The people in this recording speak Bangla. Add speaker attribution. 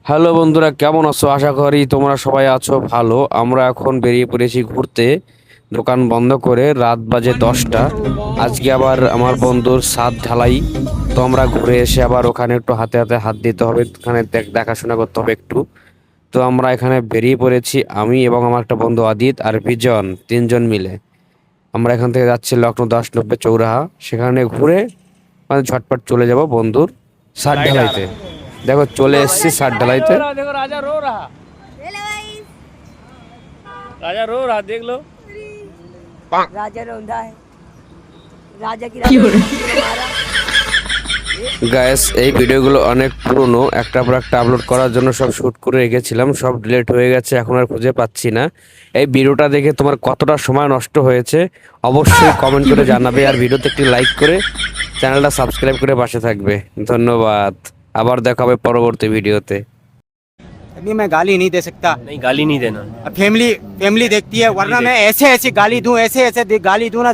Speaker 1: হ্যালো বন্ধুরা, কেমন আছো? আশা করি তোমরা সবাই আছো ভালো। আমরা এখন বেরিয়ে পড়েছি ঘুরতে, দোকান বন্ধ করে। রাত বাজে 10টা। আজকে আবার আমার বন্ধুর ছাদ ঢালাই। তো আমরা ঘুরে এসে আবার ওখানে একটু হাতে হাতে হাত দিতে হবে, ওখানে দেখাশোনা করতে হবে একটু। তো আমরা এখানে বেরিয়ে পড়েছি, আমি এবং আমার একটা বন্ধু আদিত আর বিজন, তিনজন মিলে। আমরা এখান থেকে যাচ্ছি লক্ষ্ণৌ 1090 চৌরাহা। সেখানে ঘুরে মানে ঝটপট চলে যাব বন্ধুর ছাদ ঢালাইতে। দেখো চলে এসেছি ছাদ ঢালাইতে।
Speaker 2: देखो राजा रो रहा।
Speaker 3: Hello guys.
Speaker 2: राजा रो रहा, देख लो।
Speaker 3: राजा रोंदा है। राजा की राजा
Speaker 1: গায়েস, এই ভিডিওগুলো অনেক পুরনো, একটার পর একটা আপলোড করার জন্য সব শুট করে রেখেছিলাম, সব ডিলিট হয়ে গেছে, এখন আর খুঁজে পাচ্ছি না। এই ভিডিওটা দেখে তোমার কতটা সময় নষ্ট হয়েছে অবশ্যই কমেন্ট করে জানাবে, আর ভিডিওতে একটি লাইক করে চ্যানেলটা সাবস্ক্রাইব করে পাশে থাকবে। ধন্যবাদ। আবার দেখা হবে পরবর্তী ভিডিওতে।
Speaker 4: अभी मैं गाली नहीं दे सकता।
Speaker 2: नहीं, गाली नहीं देना।
Speaker 4: अब फैमिली फैमिली देखती है, वरना मैं ऐसे ऐसे गाली दूं, ऐसे ऐसे गाली दूं ना,